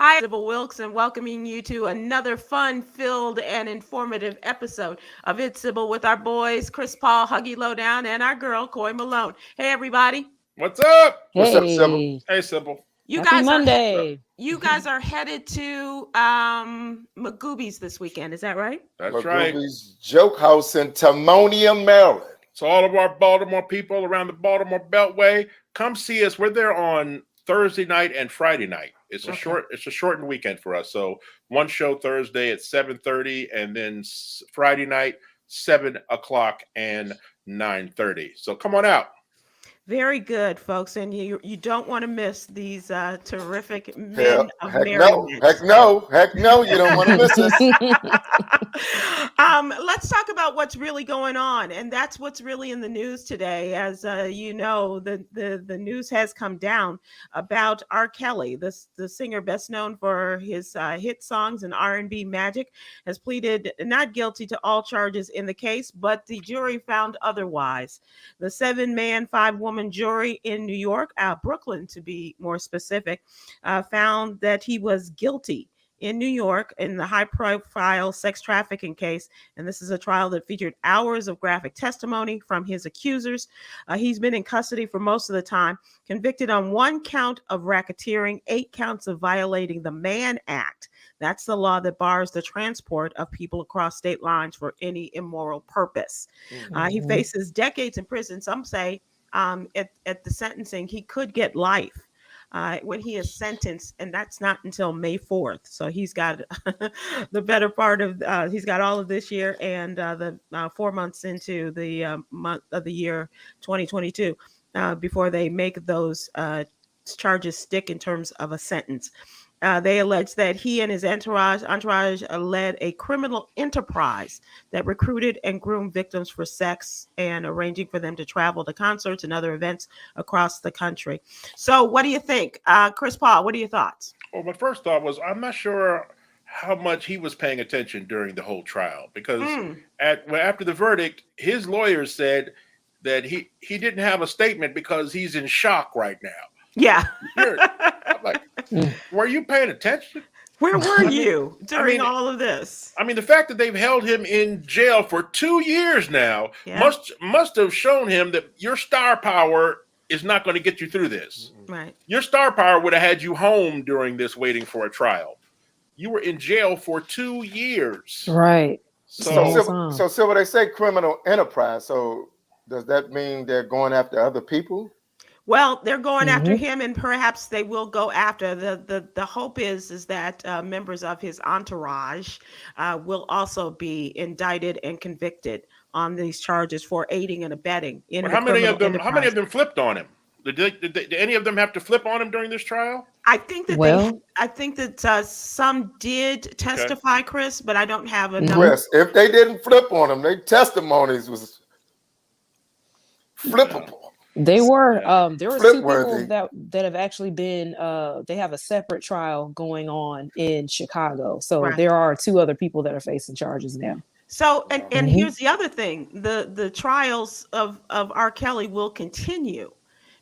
Hi, Sybil Wilkes, and welcoming you to another fun-filled and informative episode of It's Sybil with our boys, Paul Huggy Lowdown, and our girl, Coy Malone. Hey, everybody. What's up? What's up, Sybil? Hey, Hey, Sybil. You happy guys are Monday. you guys are headed to Magoobies this weekend. Is that right? That's right. Magoobies Joke House in Timonium, Maryland. So all of our Baltimore people around the Baltimore Beltway, come see us. We're there on Thursday night and Friday night. It's a shortened weekend for us. So one show Thursday at 7:30, and then Friday night 7 o'clock and 9:30. So come on out. Very good, folks, and you don't want to miss these terrific men of Heck merriment. no, you don't want to miss us. Let's talk about what's really going on, and that's what's really in the news today. As you know, the news has come down about R. Kelly, the singer best known for his hit songs and R&B magic, has pleaded not guilty to all charges in the case, but the jury found otherwise. The 7-man, 5-woman jury in New York, Brooklyn to be more specific, found that he was guilty in New York in the high-profile sex trafficking case. And this is a trial that featured hours of graphic testimony from his accusers. He's been in custody for most of the time, convicted on 1 count of racketeering, 8 counts of violating the Mann Act. That's the law that bars the transport of people across state lines for any immoral purpose. He faces decades in prison. Some say at the sentencing, he could get life when he is sentenced, and that's not until May 4th. So he's got the better part of, he's got all of this year and the 4 months into the month of the year 2022 before they make those charges stick in terms of a sentence. They allege that he and his entourage led a criminal enterprise that recruited and groomed victims for sex and arranging for them to travel to concerts and other events across the country. So what do you think? Paul, what are your thoughts? Well, my first thought was I'm not sure how much he was paying attention during the whole trial, because after the verdict, his lawyers said that he didn't have a statement because he's in shock right now. Yeah. I'm like, were you paying attention? Where were you during all of this? I mean, the fact that they've held him in jail for 2 years now must have shown him that your star power is not going to get you through this. Right. Your star power would have had you home during this waiting for a trial. You were in jail for 2 years. Right. So what they say, criminal enterprise. So does that mean they're going after other people? Well, they're going after him, and perhaps they will go after the hope is that members of his entourage will also be indicted and convicted on these charges for aiding and abetting. How many of them flipped on him? Did any of them have to flip on him during this trial? I think that some did testify, Chris, but I don't have enough. Chris, if they didn't flip on him, their testimonies was flippable. They were there were 2 people that have actually been they have a separate trial going on in Chicago. So there are 2 other people that are facing charges now. So and here's the other thing. The trials of R. Kelly will continue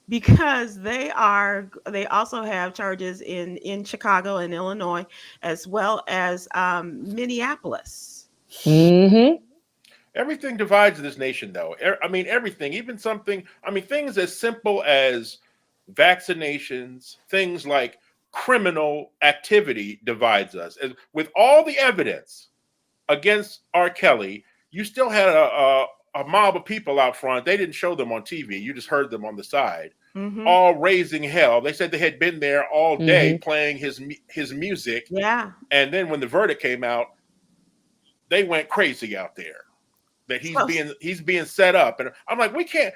because they also have charges in Chicago and Illinois, as well as Minneapolis. Everything divides this nation, though. I mean, everything, even things as simple as vaccinations, things like criminal activity divides us. And with all the evidence against R. Kelly, you still had a mob of people out front. They didn't show them on TV. You just heard them on the side, all raising hell. They said they had been there all day playing his music. Yeah. And then when the verdict came out, they went crazy out there. That he's being set up, and I'm like, we can't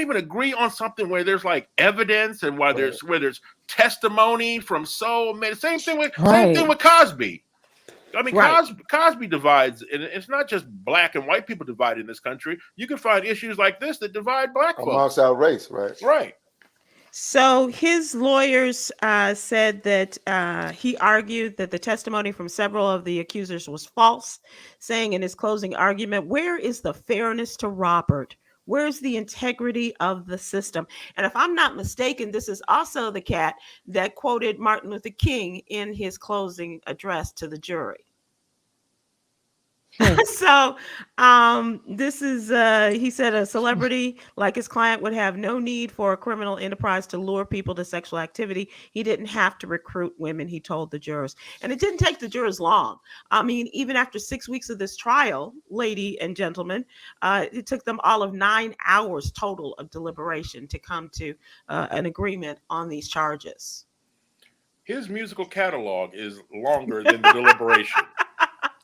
even agree on something where there's like evidence and where there's testimony from so many. Same thing with Cosby. I mean, Cosby divides, and it's not just black and white people divide in this country. You can find issues like this that divide black folks amongst our race, right? Right. So his lawyers said that he argued that the testimony from several of the accusers was false, saying in his closing argument, "Where is the fairness to Robert? Where's the integrity of the system? And if I'm not mistaken, this is also the cat that quoted Martin Luther King in his closing address to the jury. So this is he said a celebrity like his client would have no need for a criminal enterprise to lure people to sexual activity. He didn't have to recruit women, he told the jurors. And it didn't take the jurors long. I mean, even after 6 weeks of this trial, lady and gentlemen, it took them all of 9 hours total of deliberation to come to an agreement on these charges. His musical catalog is longer than the deliberation.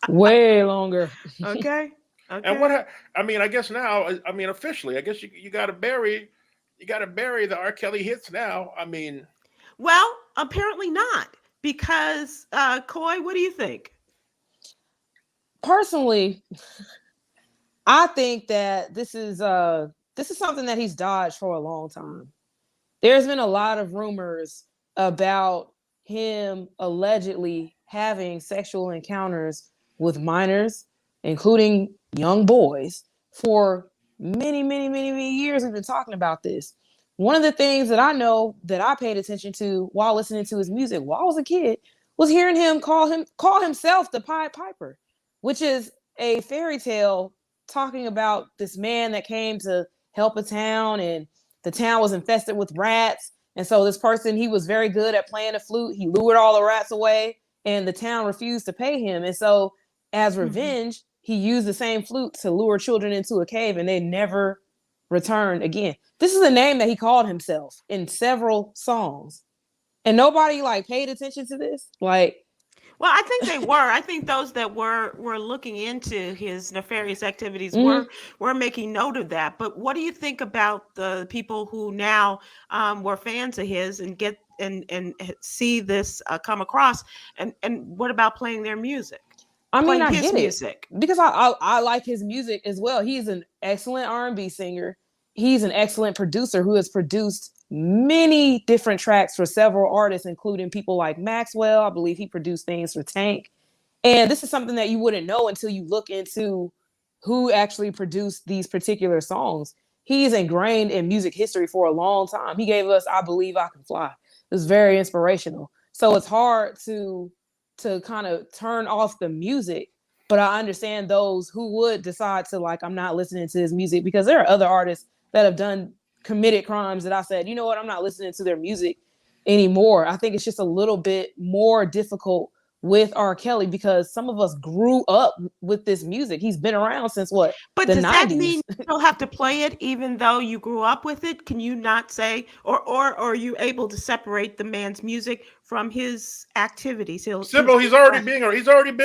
Way longer. Okay. And I mean, I guess now, I mean, officially, I guess you got to bury the R. Kelly hits now. I mean, well, apparently not, because Coy, what do you think? Personally, I think that this is something that he's dodged for a long time. There's been a lot of rumors about him allegedly having sexual encounters with minors, including young boys, for many, many, many, many years. We've been talking about this. One of the things that I know that I paid attention to while listening to his music while I was a kid was hearing him call himself the Pied Piper, which is a fairy tale talking about this man that came to help a town, and the town was infested with rats. And so this person, he was very good at playing the flute. He lured all the rats away, and the town refused to pay him. And so as revenge, he used the same flute to lure children into a cave, and they never returned again. This is a name that he called himself in several songs, and nobody paid attention to this. Well, I think they were. I think those that were looking into his nefarious activities were making note of that. But what do you think about the people who now were fans of his and get and see this come across? And what about playing their music? I mean, I get it, because I like his music as well. He's an excellent R&B singer. He's an excellent producer who has produced many different tracks for several artists, including people like Maxwell. I believe he produced things for Tank. And this is something that you wouldn't know until you look into who actually produced these particular songs. He's ingrained in music history for a long time. He gave us I Believe I Can Fly. It was very inspirational. So it's hard to kind of turn off the music, but I understand those who would decide to I'm not listening to his music, because there are other artists that have committed crimes that I said, you know what, I'm not listening to their music anymore. I think it's just a little bit more difficult with R. Kelly because some of us grew up with this music. He's been around since what? But the does 90s. That mean you don't have to play it even though you grew up with it? Can you not say, or are you able to separate the man's music from his activities? Sybil, he's already been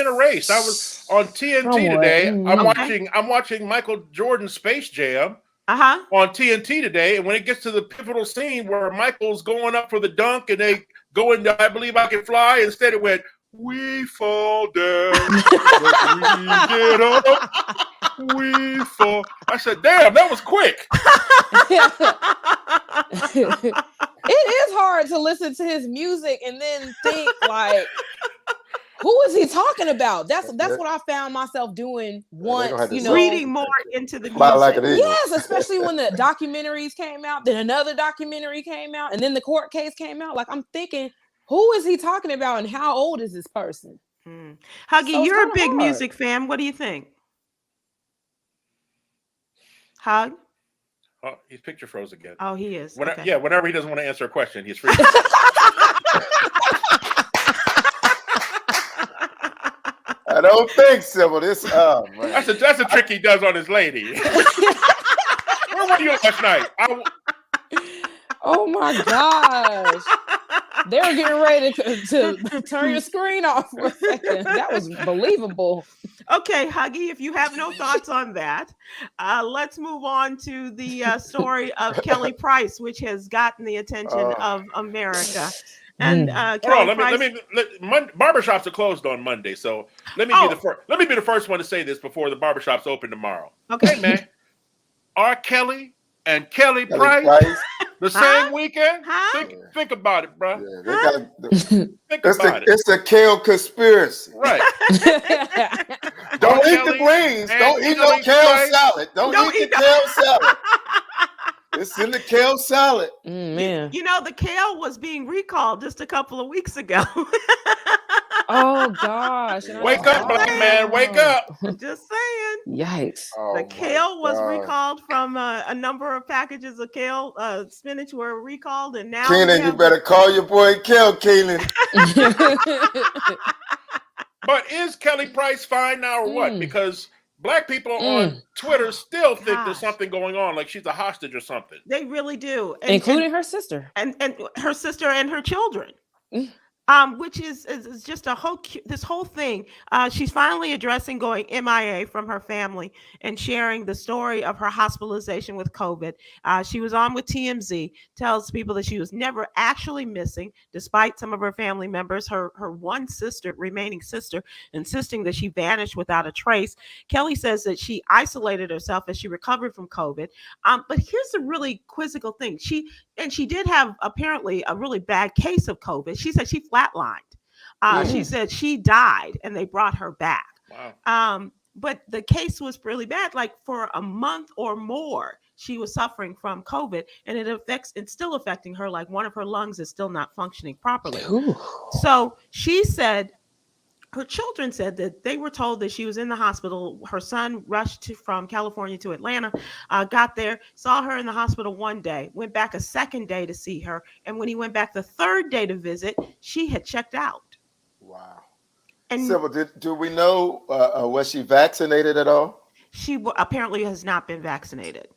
erased. I was on TNT today. I'm watching Michael Jordan's Space Jam. On TNT today, and when it gets to the pivotal scene where Michael's going up for the dunk and they go into I Believe I Can Fly, instead it went, we fall down, but we get up, we fall. I said, damn, that was quick. It is hard to listen to his music and then think who is he talking about? That's what I found myself doing once, reading more into the music. Yes, especially when the documentaries came out, then another documentary came out, and then the court case came out. I'm thinking, who is he talking about, and how old is this person? Huggy, so you're a big music fan. What do you think? Hug? Oh, his picture froze again. Oh, he is. Yeah, whenever he doesn't want to answer a question, he's free. I don't think so. That's a trick he does on his lady. Where were you last night? Oh my gosh. They were getting ready to turn your screen off for a second. That was believable. Okay, Huggy, if you have no thoughts on that, let's move on to the story of Kelly Price, which has gotten the attention of America. And barbershops are closed on Monday, so let me be the first one to say this before the barbershops open tomorrow. Okay, man. R. Kelly and Kelly Price the same weekend. Think about it, bro. Yeah, it's a Kale conspiracy, right? Don't eat Kelly the greens. and Don't eat no Kelly kale Price. salad. Don't eat the kale salad. It's in the kale salad. Man. You know, the kale was being recalled just a couple of weeks ago. Oh gosh. And I Wake just up, black man. Wake up. Just saying. Yikes. The Oh, kale was my God. recalled from a number of packages of kale, spinach were recalled, and now Keenan, you better call your boy Kel, Keenan. But is Kelly Price fine now or what? Because black people on Twitter still think there's something going on, like she's a hostage or something. They really do, including her sister, and her sister and her children. Which is just this whole thing. She's finally addressing going MIA from her family and sharing the story of her hospitalization with COVID. She was on with TMZ, tells people that she was never actually missing, despite some of her family members, her one remaining sister, insisting that she vanished without a trace. Kelly says that she isolated herself as she recovered from COVID. But here's the really quizzical thing. She did have apparently a really bad case of COVID. She said she flatlined. She said she died and they brought her back. Wow. But the case was really bad. Like for a month or more, she was suffering from COVID, and it's still affecting her. Like one of her lungs is still not functioning properly. Ooh. So she said, her children said that they were told that she was in the hospital. Her son rushed from California to Atlanta, got there, saw her in the hospital one day, went back a second day to see her. And when he went back the third day to visit, she had checked out. Wow. And Sybil, do we know, was she vaccinated at all? She apparently has not been vaccinated.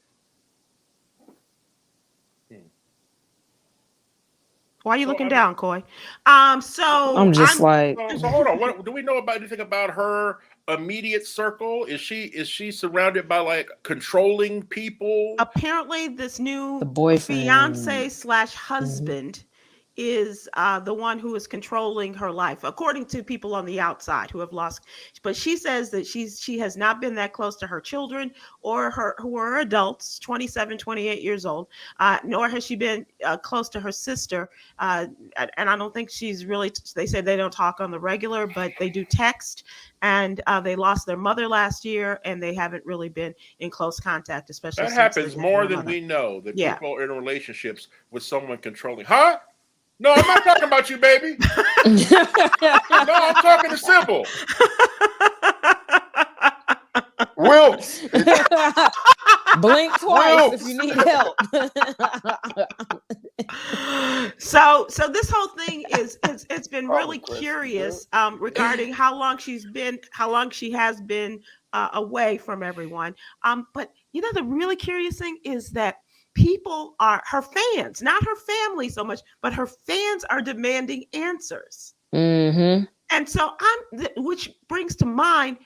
Why are you looking down, Coy? So I'm just like. So hold on. What do we know about anything about her immediate circle? Is she surrounded by like controlling people? Apparently, this new boyfriend, fiance/husband is the one who is controlling her life, according to people on the outside who have lost. But she says that she has not been that close to her children or who are adults, 27, 28 years old, nor has she been close to her sister. And I don't think she's really, they said they don't talk on the regular, but they do text. And they lost their mother last year, and they haven't really been in close contact, especially that happens more than we know. That people are in relationships with someone controlling. Huh? No, I'm not talking about you, baby. No, I'm talking to Sybil. Wilkes. Blink twice if you need help. So this whole thing it's been really curious regarding how long she has been away from everyone. But you know, the really curious thing is that people are her fans, not her family so much, but her fans are demanding answers. Mm-hmm. And so which brings to mind,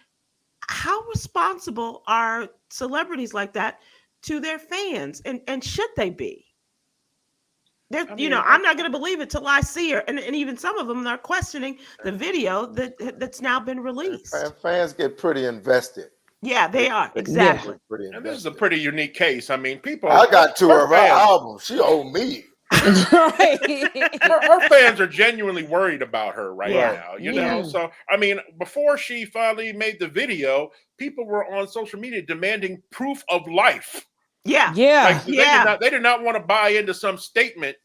how responsible are celebrities like that to their fans, and should they be? I'm not going to believe it till I see her, and even some of them are questioning the video that's now been released. And fans get pretty invested. Yeah, they are. Exactly. Yeah. And this is a pretty unique case. I mean, I got two of her albums. She owed me. Her fans are genuinely worried about her right now. You know, so I mean, before she finally made the video, people were on social media demanding proof of life. Yeah. Like, they did not want to buy into some statement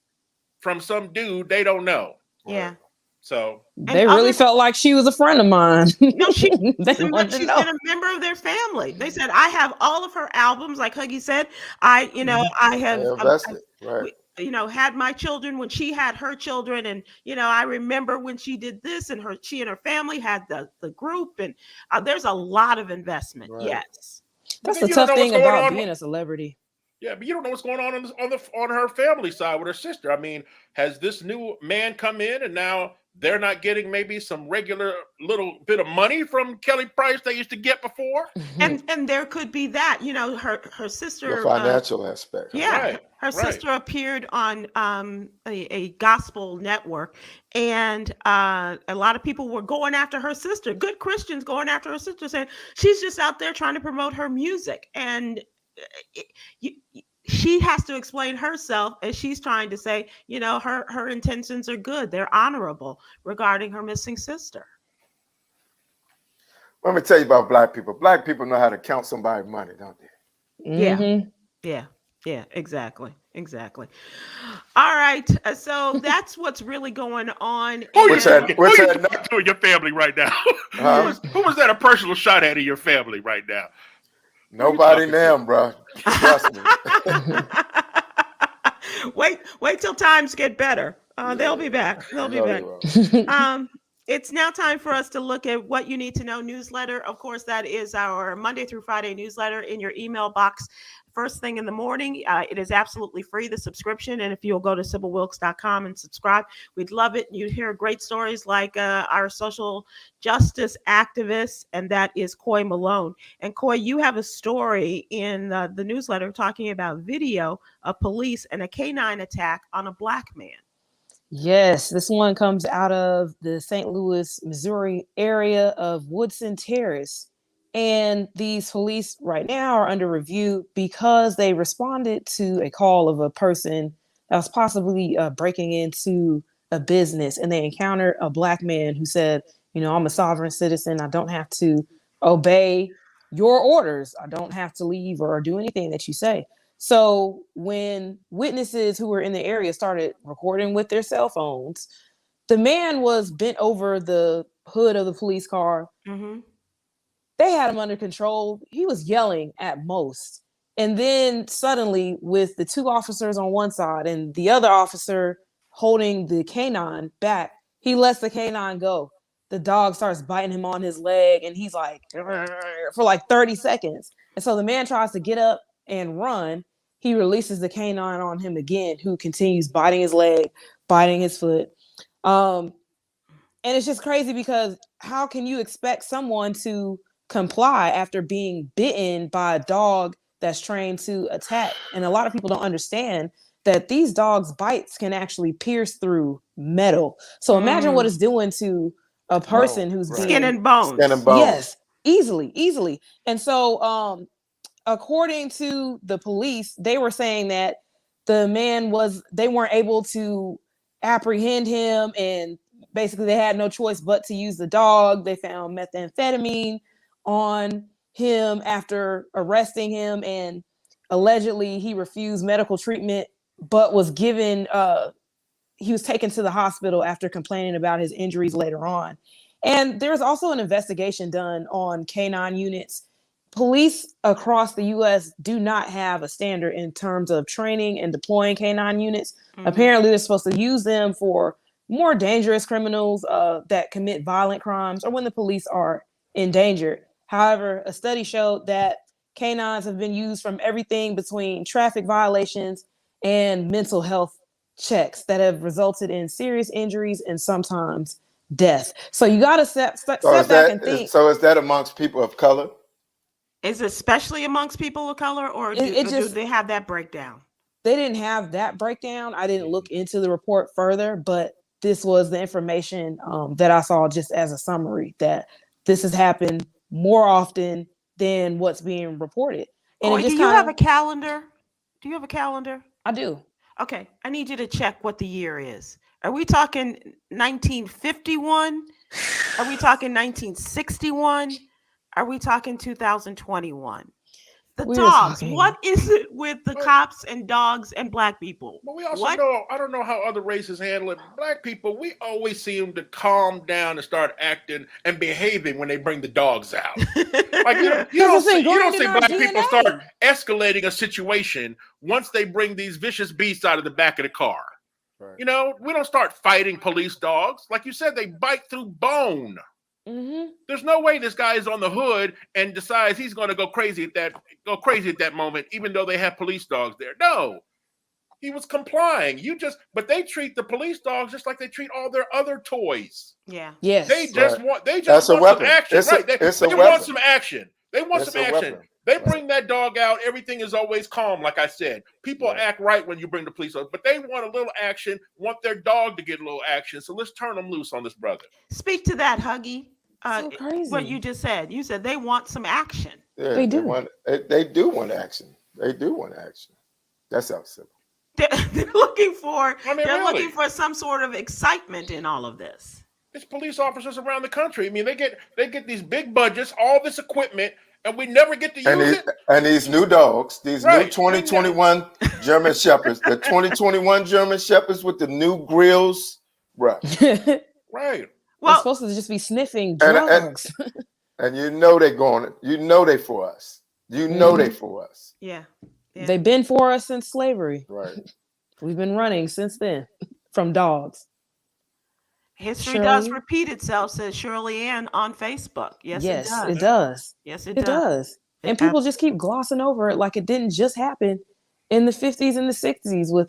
from some dude they don't know. Yeah. So they really felt like she was a friend of mine. No, she's been a member of their family. They said, I have all of her albums, like Huggy said. I have invested, right. Had my children when she had her children, and I remember when she did this, and she and her family had the group, and there's a lot of investment. Right. Yes, that's the tough thing about being a celebrity. Yeah, but you don't know what's going on on her family side with her sister. I mean, has this new man come in and now they're not getting maybe some regular little bit of money from Kelly Price they used to get before? And there could be that, her sister. The financial aspect. Yeah, right, her sister appeared on a gospel network, and a lot of people were going after her sister. Good Christians going after her sister, saying she's just out there trying to promote her music, and she has to explain herself, as she's trying to say, her intentions are good. They're honorable regarding her missing sister. Let me tell you about black people. Black people know how to count somebody's money, don't they? Mhm. Yeah, exactly. All right, so that's what's really going on. Who you Which had talking to in your family right now? Huh? Who was that a personal shot at in your family right now? Nobody them, bro. Trust me. Wait till times get better. They'll be back. They'll be No, back. they won't. It's now time for us to look at what you need to know newsletter. Of course, that is our Monday through Friday newsletter in your email box first thing in the morning. It is absolutely free, the subscription. And if you'll go to SybilWilkes.com and subscribe, we'd love it. You hear great stories like our social justice activist, and that is Coy Malone. And Coy, you have a story in the newsletter talking about video of police and a canine attack on a Black man. Yes, this one comes out of the St. Louis, Missouri area of Woodson Terrace. And these police right now are under review because they responded to a call of a person that was possibly breaking into a business. And they encountered a Black man who said, I'm a sovereign citizen. I don't have to obey your orders. I don't have to leave or do anything that you say. So when witnesses who were in the area started recording with their cell phones, the man was bent over the hood of the police car. Mm-hmm. They had him under control. He was yelling at most. And then suddenly, with the two officers on one side and the other officer holding the canine back, he lets the canine go. The dog starts biting him on his leg, and he's like, for like 30 seconds. And so the man tries to get up and run. He releases the canine on him again, who continues biting his leg, biting his foot. And it's just crazy because how can you expect someone to comply after being bitten by a dog that's trained to attack? And a lot of people don't understand that these dogs' bites can actually pierce through metal. So imagine what it's doing to a person who's skin and bones. Skin and bones. Yes, easily. And so according to the police, they were saying that the man they weren't able to apprehend him, and basically they had no choice but to use the dog. They found methamphetamine on him after arresting him, and allegedly he refused medical treatment, but was given he was taken to the hospital after complaining about his injuries later on. And there's also an investigation done on canine units. Police across the U.S. do not have a standard in terms of training and deploying canine units. Mm-hmm. Apparently, they're supposed to use them for more dangerous criminals that commit violent crimes or when the police are endangered. However, a study showed that canines have been used from everything between traffic violations and mental health checks that have resulted in serious injuries and sometimes death. So you got to step back and think. So is that amongst people of color? Is it especially amongst people of color, or do they have that breakdown? They didn't have that breakdown. I didn't look into the report further, but this was the information that I saw just as a summary, that this has happened more often than what's being reported. And do you have a calendar? Do you have a calendar? I do. Okay, I need you to check what the year is. Are we talking 1951? Are we talking 1961? Are we talking 2021? The dogs. What is it with the cops and dogs and Black people? But we also know, I don't know how other races handle it. Black people, we always see them to calm down and start acting and behaving when they bring the dogs out. Like you don't see Black people start escalating a situation once they bring these vicious beasts out of the back of the car. Right. We don't start fighting police dogs. Like you said, they bite through bone. Mm-hmm. There's no way this guy is on the hood and decides he's going to go crazy at that moment, even though they have police dogs there. No, he was complying. But they treat the police dogs just like they treat all their other toys. Yeah. Yes. They just want some action. They want some action. They want some action. They bring that dog out. Everything is always calm, like I said. People act right when you bring the police out, but they want a little action, want their dog to get a little action. So let's turn them loose on this brother. Speak to that, Huggy. So crazy. What you just said. You said they want some action. Yeah, they do. They do want action. They do want action. That's how simple. They're looking for. Looking for some sort of excitement in all of this. It's police officers around the country. I mean, they get these big budgets, all this equipment, and we never get to use it. And these new dogs, these new Right. 2021 German Shepherds, the 2021 German Shepherds with the new grills, right? Right. They're Well, supposed to just be sniffing And- drugs. And you know they're going. You know they for us. You know they for us. yeah. Yeah. They've been for us since slavery. Right. We've been running since then from dogs. History does Shirley? repeat itself, says Shirley Ann on Facebook. Yes, it does. It does. Yes, it It does. And people just keep glossing over it like it didn't just happen in the 50s and the 60s with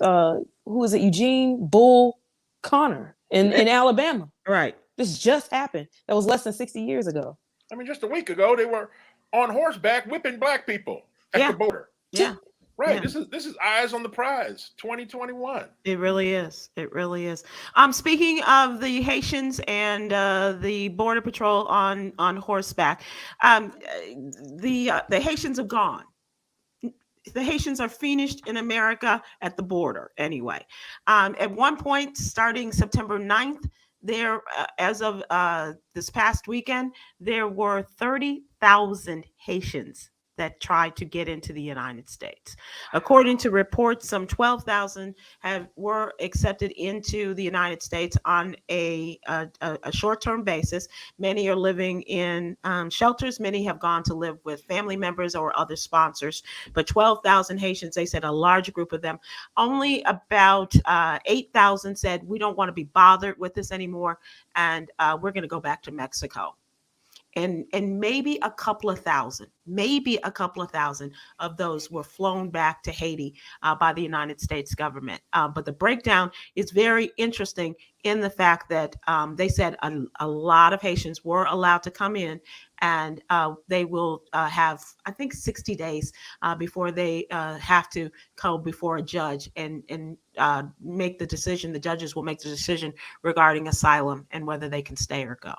who is it, Eugene Bull Connor in Alabama. Right. This just happened. That was less than 60 years ago. I mean, just a week ago, they were on horseback whipping black people at Yeah. the border. Yeah. Right. Yeah. This is eyes on the prize, 2021. It really is. It really is. Speaking of the Haitians and the Border Patrol on horseback, the Haitians have gone. The Haitians are finished in America at the border anyway. At one point, starting September 9th, there, as of this past weekend, there were 30,000 Haitians that tried to get into the United States. According to reports, some 12,000 were accepted into the United States on a short-term basis. Many are living in shelters. Many have gone to live with family members or other sponsors. But 12,000 Haitians, they said a large group of them. Only about 8,000 said, we don't want to be bothered with this anymore, and we're going to go back to Mexico. And maybe a couple of thousand of those were flown back to Haiti by the United States government. But the breakdown is very interesting in the fact that they said a lot of Haitians were allowed to come in, and they will have, I think, 60 days before they have to go before a judge and make the decision. The judges will make the decision regarding asylum and whether they can stay or go.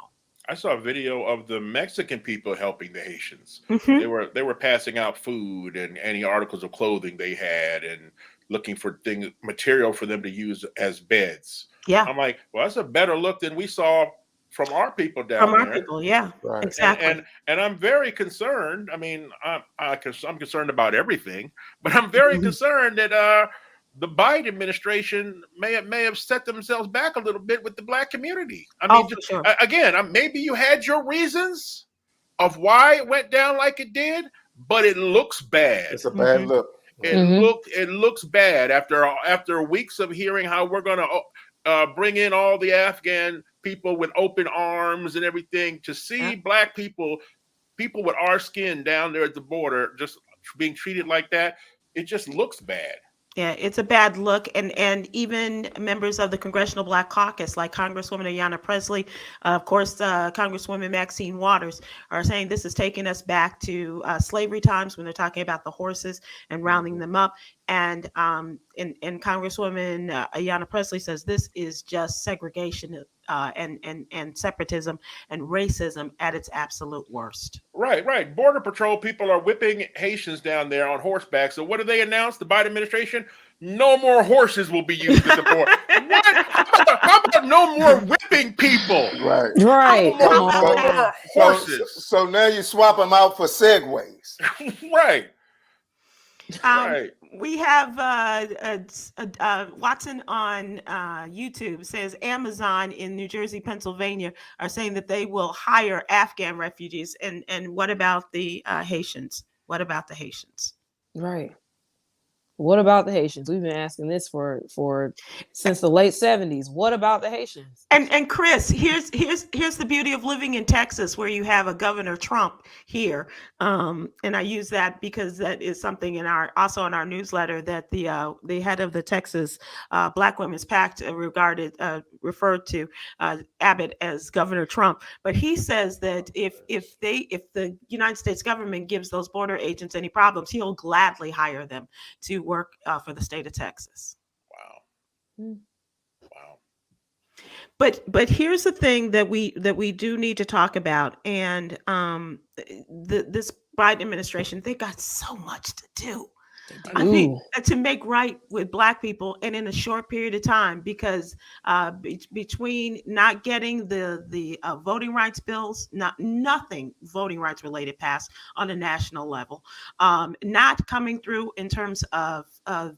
I saw a video of the Mexican people helping the Haitians. Mm-hmm. They were passing out food and any articles of clothing they had and looking for material for them to use as beds. Yeah. I'm like, well, that's a better look than we saw from our people down From there. our people, yeah, Right. exactly. And I'm very concerned. I mean, I'm concerned about everything, but I'm very concerned that the Biden administration may have set themselves back a little bit with the black community. I mean, for sure. Again, maybe you had your reasons of why it went down like it did, but it looks bad. It's a bad look. It looks bad after weeks of hearing how we're going to bring in all the Afghan people with open arms and everything. To see black people with our skin down there at the border just being treated like that, it just looks bad. Yeah, it's a bad look. And even members of the Congressional Black Caucus, like Congresswoman Ayanna Pressley, of course, Congresswoman Maxine Waters, are saying this is taking us back to slavery times when they're talking about the horses and rounding them up. And Congresswoman Ayanna Pressley says this is just segregation and separatism and racism at its absolute worst. Right. Border Patrol people are whipping Haitians down there on horseback. So what do they announce? The Biden administration? No more horses will be used at the border. What? How about no more whipping people? Right. Right. No more horses. So now you swap them out for segways. Right. Right. We have Watson on YouTube says Amazon in New Jersey, Pennsylvania are saying that they will hire Afghan refugees. And what about the Haitians? What about the Haitians? Right. What about the Haitians? We've been asking this for since the late 70s. What about the Haitians? And Chris, here's the beauty of living in Texas, where you have a Governor Trump here. And I use that because that is something also in our newsletter that the head of the Texas Black Women's Pact referred to Abbott as Governor Trump. But he says that if the United States government gives those border agents any problems, he'll gladly hire them to work for the state of Texas. Wow. But here's the thing that we do need to talk about, and this Biden administration, they got so much to do. I mean, to make right with Black people, and in a short period of time, because between not getting the voting rights bills, nothing voting rights related passed on a national level, not coming through in terms of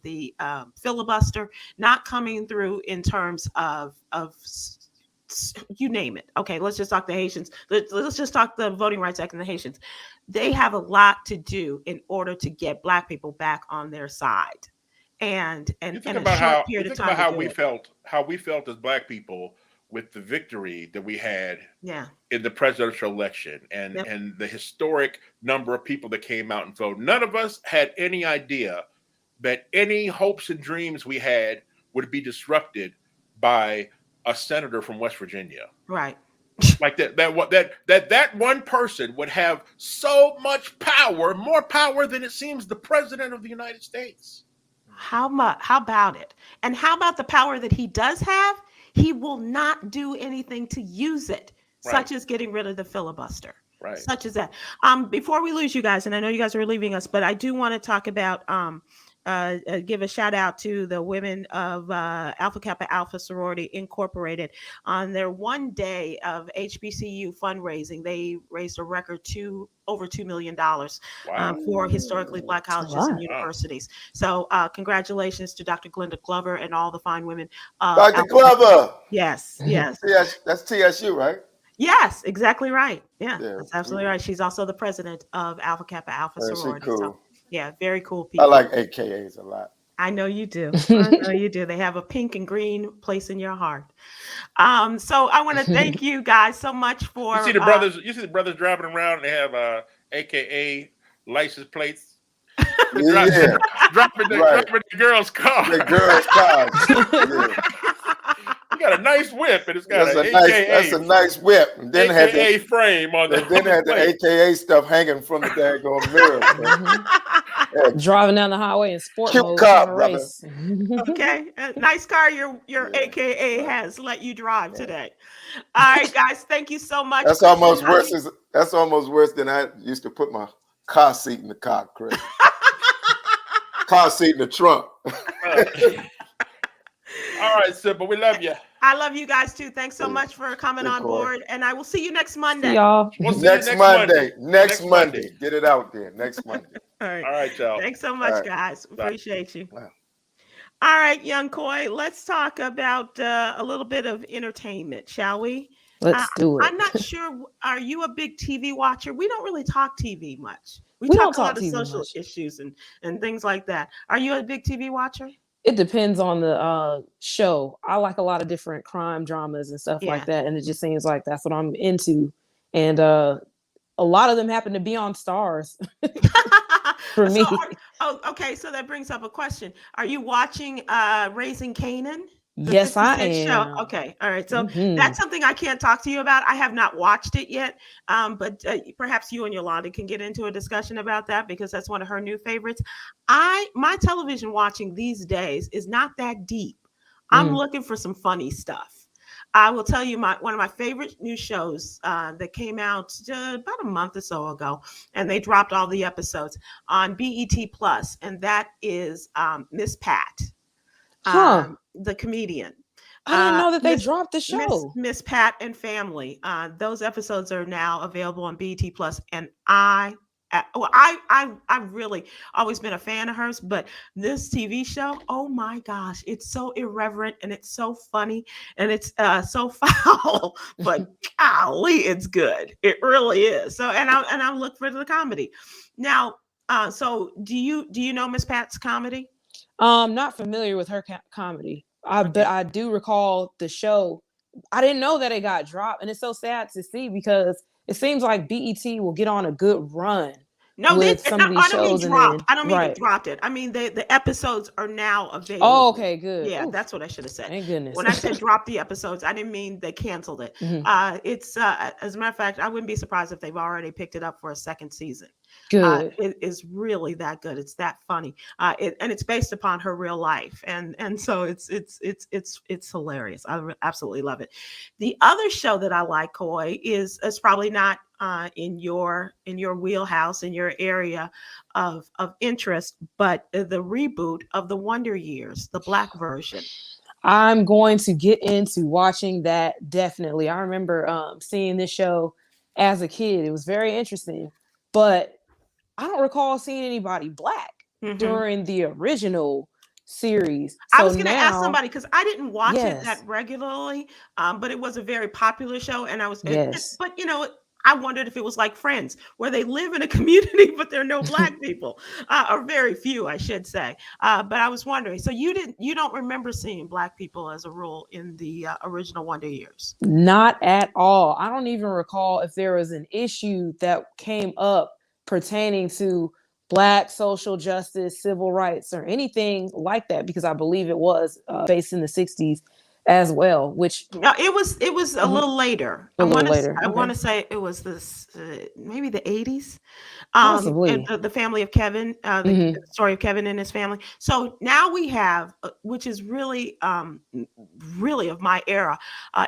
the filibuster, not coming through in terms of you name it. Okay, let's just talk the Haitians. Let's just talk the Voting Rights Act and the Haitians. They have a lot to do in order to get Black people back on their side. And you think a about short period of time. how we felt as Black people with the victory that we had in the presidential election and the historic number of people that came out and voted. None of us had any idea that any hopes and dreams we had would be disrupted by a senator from West Virginia. Right. Like that one person would have so much power, more power than it seems the president of the United States. How about it? And how about the power that he does have? He will not do anything to use it, such as getting rid of the filibuster. Right. Such as that. Before we lose you guys, and I know you guys are leaving us, but I do want to talk about give a shout out to the women of Alpha Kappa Alpha Sorority Incorporated on their one day of HBCU fundraising. They raised a record over $2 million for historically Black colleges and universities. So congratulations to Dr. Glenda Glover and all the fine women. Dr. Glover. Yes. That's TSU, right? Yes, exactly right. Yeah, that's absolutely right. She's also the president of Alpha Kappa Alpha Sorority. Cool. So, yeah, very cool people. I like AKAs a lot. I know you do. I know you do. They have a pink and green place in your heart. So I want to thank you guys so much for. You see the brothers driving around and they have AKA license plates. Dropping the girls' car. The girls' cars. You got a nice whip, and it's got that's a nice whip. And then AKA frame on the. Then had the AKA stuff hanging from the daggone mirror. Driving down the highway in sport mode. Car, race. Okay, nice car. Your AKA has let you drive today. All right, guys, thank you so much. That's almost worse. That's almost worse than I used to put my car seat in the car, Chris. Car seat in the trunk. All right, Sybil, we love you. I love you guys too. Thanks so much for coming on board, and I will see you next Monday. See y'all. We'll see next you Monday. Next Monday. Get it out there. Next Monday. All right, y'all. Thanks so much, guys. Appreciate you. Wow. All right, young Coy, let's talk about a little bit of entertainment, shall we? Let's do it. I'm not sure. Are you a big TV watcher? We don't really talk TV much. We talk a lot of social issues and things like that. Are you a big TV watcher? It depends on the show. I like a lot of different crime dramas and stuff like that. And it just seems like that's what I'm into. And a lot of them happen to be on Stars for me. Okay. So that brings up a question. Are you watching Raising Kanan? Yes, I am. Show? Okay. All right. So that's something I can't talk to you about. I have not watched it yet. But perhaps you and Yolanda can get into a discussion about that because that's one of her new favorites. My television watching these days is not that deep. I'm looking for some funny stuff. I will tell you one of my favorite new shows that came out about a month or so ago, and they dropped all the episodes on BET Plus, and that is Miss Pat. The comedian. I didn't know that they dropped the show. Miss Pat and Family. Those episodes are now available on BET Plus, and I've really always been a fan of hers, but this TV show, oh my gosh, it's so irreverent and it's so funny and it's so foul, but golly, it's good. It really is. So, and I look for the comedy now. So do you know Miss Pat's comedy? Not familiar with her comedy. But I do recall the show. I didn't know that it got dropped, and it's so sad to see because it seems like BET will get on a good run. No, I don't mean dropped. I don't mean they dropped it. I mean the episodes are now available. Oh, okay, good. Yeah, that's what I should have said. Thank goodness. When I said drop the episodes, I didn't mean they canceled it. It's as a matter of fact, I wouldn't be surprised if they've already picked it up for a second season. Good. It is really that good. It's that funny. And it's based upon her real life, and so it's hilarious. Absolutely love it. The other show that I like, Coy, is probably not in your wheelhouse, in your area of interest, but the reboot of the Wonder Years, the Black version. I'm going to get into watching that definitely. I remember seeing this show as a kid. It was very interesting, but I don't recall seeing anybody Black Mhm. during the original series. I So was going to ask now, somebody because I didn't watch it that yes, regularly, but it was a very popular show, and I was, yes. but I wondered if it was like Friends, where they live in a community, but there are no Black people, or very few, I should say. But I was wondering, so you don't remember seeing Black people as a rule in the original Wonder Years? Not at all. I don't even recall if there was an issue that came up pertaining to Black social justice, civil rights, or anything like that, because I believe it was based in the 60s as well, which No, it was a little later. a little later. I want Okay. to say it was this maybe the 80s. And Possibly. the family of Kevin, the Hmm. story of Kevin and his family. So now we have, which is really, really of my era.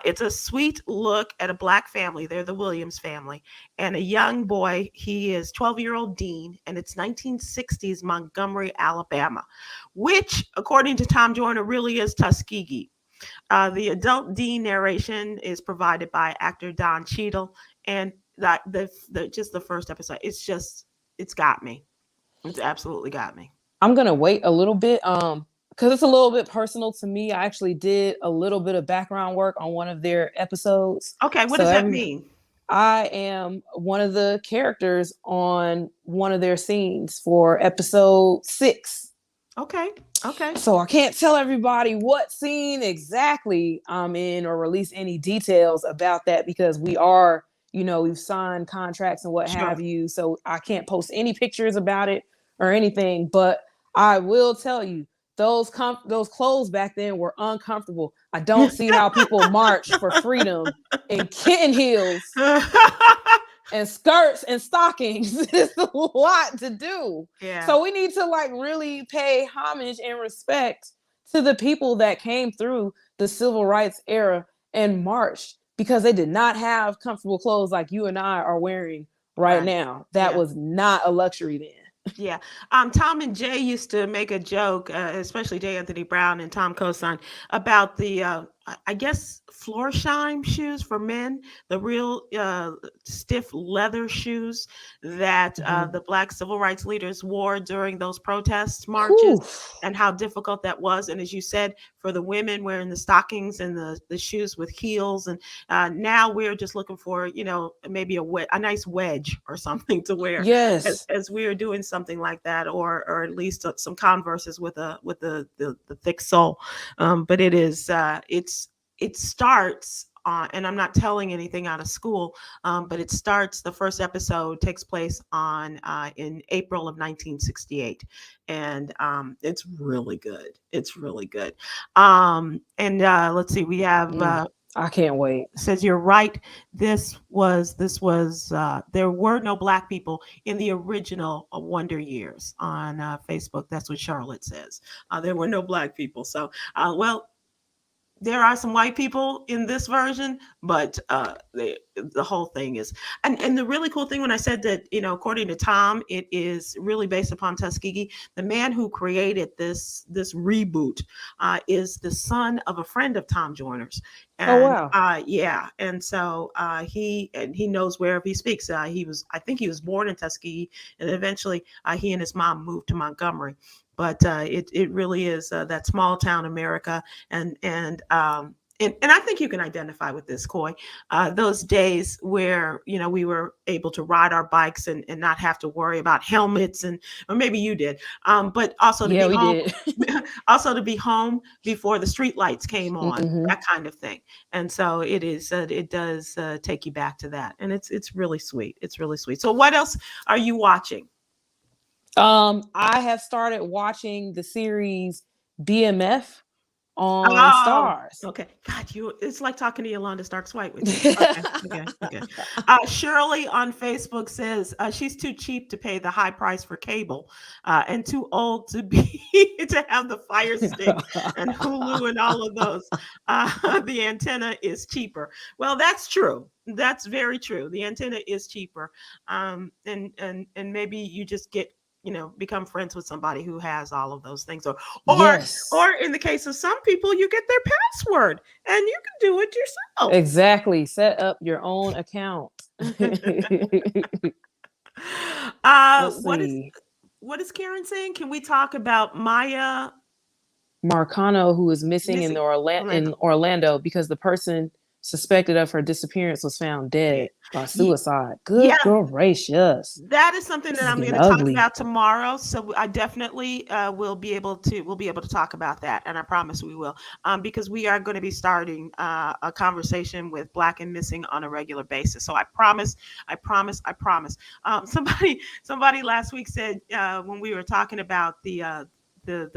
It's a sweet look at a Black family. They're the Williams family, and a young boy. He is 12-year-old Dean, and it's 1960s Montgomery, Alabama, which, according to Tom Joyner, really is Tuskegee. The adult Dean narration is provided by actor Don Cheadle, and that the just the first episode, it's got me. It's absolutely got me. I'm gonna wait a little bit, because it's a little bit personal to me. I actually did a little bit of background work on one of their episodes. Okay, what So does that mean? I am one of the characters on one of their scenes for episode 6. Okay, okay, So I can't tell everybody what scene exactly I'm in or release any details about that, because we've signed contracts and what sure. have you. So I can't post any pictures about it or anything. But I will tell you, those clothes back then were uncomfortable. I don't see how people march for freedom in kitten heels and skirts and stockings. It's a lot to do. Yeah, So we need to really pay homage and respect to the people that came through the civil rights era and marched, because they did not have comfortable clothes like you and I are wearing right right. now. That Yeah. was not a luxury then. Yeah. Tom and Jay used to make a joke, especially J. Anthony Brown and Tom Cosign, about the, I guess, Florsheim shoes for men, the real stiff leather shoes that Mhm. the Black civil rights leaders wore during those protest marches, Whew. and how difficult that was. And as you said, for the women wearing the stockings and the shoes with heels. And now we're just looking for, maybe a nice wedge or something to wear Yes. as we are doing something like that, or at least some Converses with the thick sole. But it starts. And I'm not telling anything out of school, but it starts. The first episode takes place in April of 1968, and it's really good. It's really good. And let's see, we have I can't wait. says you're right. This was there were no Black people in the original Wonder Years on Facebook. That's what Charlotte says. There were no Black people. So well, there are some white people in this version, but the whole thing is, and the really cool thing, when I said that, according to Tom, it is really based upon Tuskegee. The man who created this reboot is the son of a friend of Tom Joyner's, Oh and wow. yeah, and so he knows wherever he speaks. I think he was born in Tuskegee, and eventually he and his mom moved to Montgomery. But it really is that small town America, and I think you can identify with this, Coy. Those days where we were able to ride our bikes and not have to worry about helmets, or maybe you did, but also to Yeah, be we home, did. also to be home before the street lights came on, Hmm. that kind of thing. And so it does take you back to that, and it's really sweet. It's really sweet. So what else are you watching? I have started watching the series BMF on Oh, Stars. okay. God, it's like talking to Yolanda Starks White with you. Okay, okay, okay. Shirley on Facebook says she's too cheap to pay the high price for cable, and too old to be to have the Fire Stick and Hulu and all of those. The antenna is cheaper. Well, that's true. That's very true. The antenna is cheaper, and maybe you just get, become friends with somebody who has all of those things, Yes. or in the case of some people, you get their password and you can do it yourself. Exactly. Set up your own account. What is Karen saying? Can we talk about Maya Marcano, who is missing in Orlando. Orlando because the person suspected of her disappearance was found dead by suicide. Good gracious. That is something that I'm going to talk about tomorrow. So I definitely will be able to talk about that, and I promise we will, because we are going to be starting a conversation with Black and Missing on a regular basis. So I promise. Somebody last week said, when we were talking about the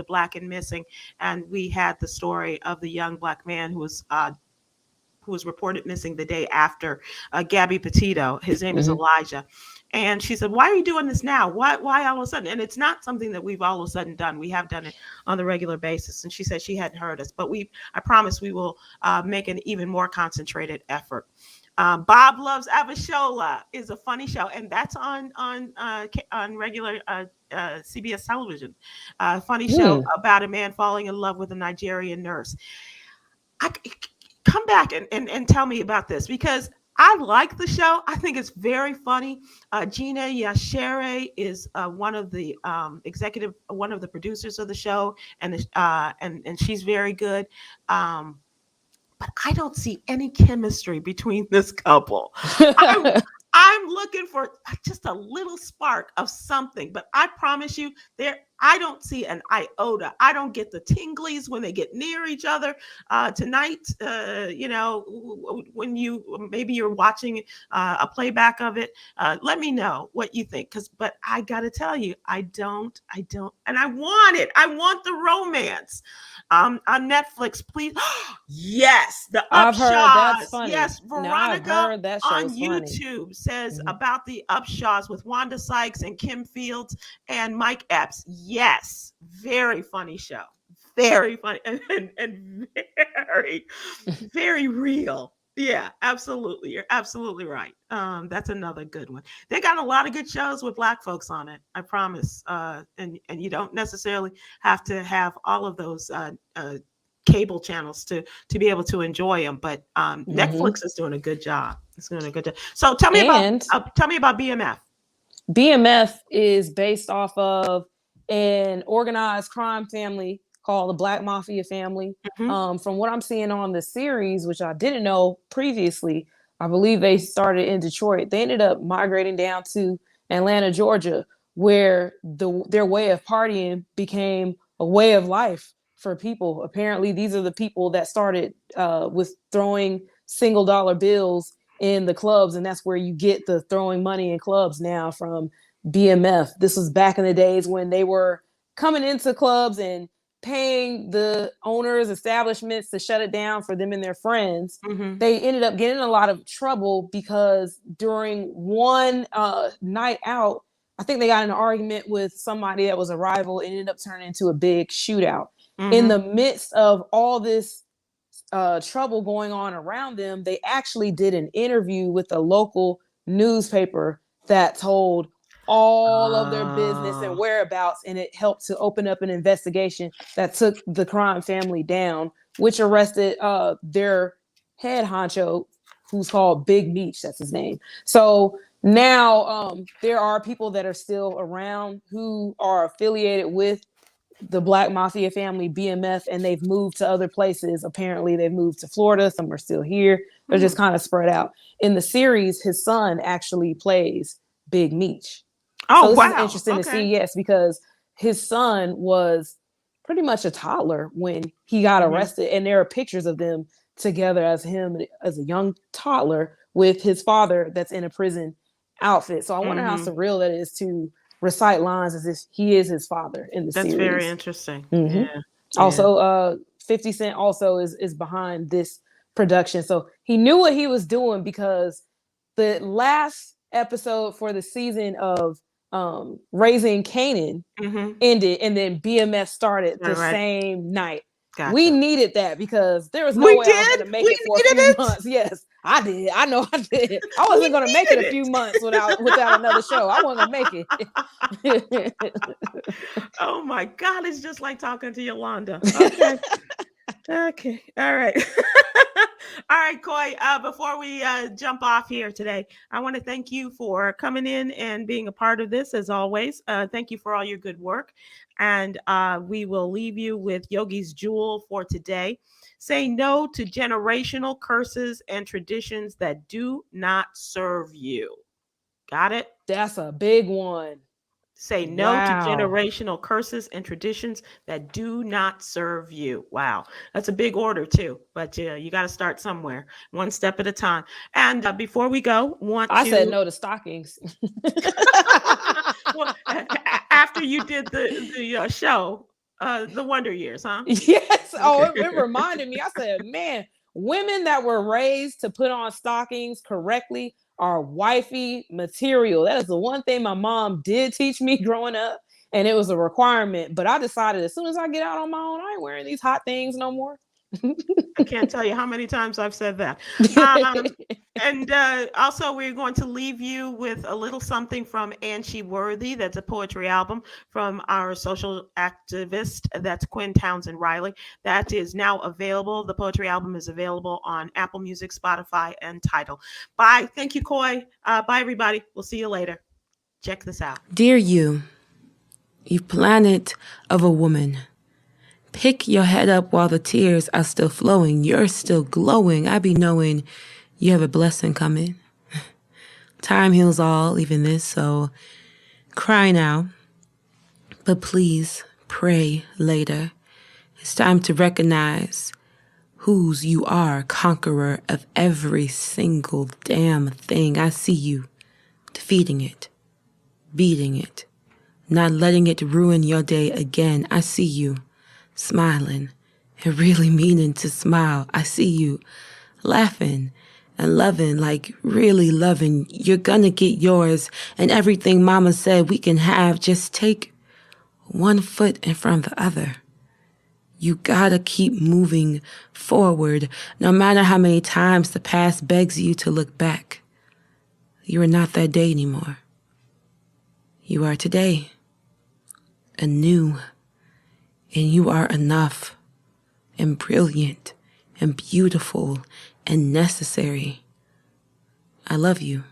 Black and Missing, and we had the story of the young Black man who was reported missing the day after Gabby Petito. His name is Elijah. And she said, why are you doing this now? Why all of a sudden? And it's not something that we've all of a sudden done. We have done it on the regular basis. And she said she hadn't heard us, but I promise we will make an even more concentrated effort. Bob Loves Avashola is a funny show, and that's on regular CBS television. Funny show about a man falling in love with a Nigerian nurse. Come back and tell me about this, because I like the show. I think it's very funny. Gina Yashere is one of the producers of the show, and she's very good. But I don't see any chemistry between this couple. I'm looking for just a little spark of something, but I promise you, I don't see an iota. I don't get the tinglies when they get near each other. Tonight, when maybe you're watching a playback of it, let me know what you think. But I gotta tell you, I don't, and I want it. I want the romance. On Netflix, please. Yes, the Upshaws. I've heard that's funny. Yes, Veronica on YouTube says about the Upshaws with Wanda Sykes and Kim Fields and Mike Epps. Yes, very funny show. Very funny and very, very real. Yeah, absolutely. You're absolutely right. That's another good one. They got a lot of good shows with Black folks on it, I promise. And you don't necessarily have to have all of those cable channels to be able to enjoy them. But Netflix is doing a good job. It's doing a good job. So tell me about BMF. BMF is based off of an organized crime family called the Black Mafia family. From what I'm seeing on the series, which I didn't know previously, I believe they started in Detroit. They ended up migrating down to Atlanta, Georgia, where their way of partying became a way of life for people. Apparently, these are the people that started with throwing $1 bills in the clubs, and that's where you get the throwing money in clubs now from BMF. This was back in the days when they were coming into clubs and paying the owners, establishments to shut it down for them and their friends. They ended up getting in a lot of trouble because during one night out, I think they got in an argument with somebody that was a rival. It ended up turning into a big shootout. In the midst of all this trouble going on around them, they actually did an interview with a local newspaper that told all of their business and whereabouts, and it helped to open up an investigation that took the crime family down, which arrested their head honcho, who's called Big Meech. That's his name. So now there are people that are still around who are affiliated with the Black Mafia family, BMF, and they've moved to other places. Apparently they've moved to Florida. Some are still here. They're just kind of spread out. In the series, his son actually plays Big Meech. So this is interesting to see, yes, because his son was pretty much a toddler when he got arrested, and there are pictures of them together as him as a young toddler with his father that's in a prison outfit. So I wonder how surreal that is to recite lines as if he is his father in the series. That's very interesting. Also, 50 Cent also is behind this production. So he knew what he was doing because the last episode for the season of Raising Canaan ended, and then BMF started the same night. Gotcha. We needed that because there was no way I was going to make it for a few months. Yes, I did. I know I did. I wasn't going to make it a few months without another show. I wasn't going to make it. Oh my God, it's just like talking to Yolanda. Okay. Okay. All right. All right, Coy. Before we jump off here today, I want to thank you for coming in and being a part of this as always. Thank you for all your good work. And we will leave you with Yogi's Jewel for today. Say no to generational curses and traditions that do not serve you. Got it? That's a big one. Say no to generational curses and traditions that do not serve you. Wow. That's a big order too, but you got to start somewhere, one step at a time. And before we go, I said no to stockings. Well, after you did the show, the Wonder Years, huh? Yes. Oh, it reminded me. I said, man, women that were raised to put on stockings correctly are wifey material. That is the one thing my mom did teach me growing up, and it was a requirement. But I decided as soon as I get out on my own, I ain't wearing these hot things no more. I can't tell you how many times I've said that. And also, we're going to leave you with a little something from Angie Worthy. That's a poetry album from our social activist. That's Quinn Townsend Riley. That is now available. The poetry album is available on Apple Music, Spotify, and Tidal. Bye. Thank you, Coy. Bye, everybody. We'll see you later. Check this out. Dear you planet of a woman. Pick your head up while the tears are still flowing. You're still glowing. I be knowing you have a blessing coming. Time heals all, even this, so cry now. But please pray later. It's time to recognize whose you are, conqueror of every single damn thing. I see you defeating it, beating it, not letting it ruin your day again. I see you smiling and really meaning to smile. I see you laughing and loving, like really loving. You're gonna get yours, and everything mama said we can have. Just take one foot in front of the other. You gotta keep moving forward, no matter how many times the past begs you to look back. You are not that day anymore. You are today, anew. And you are enough and brilliant and beautiful and necessary. I love you.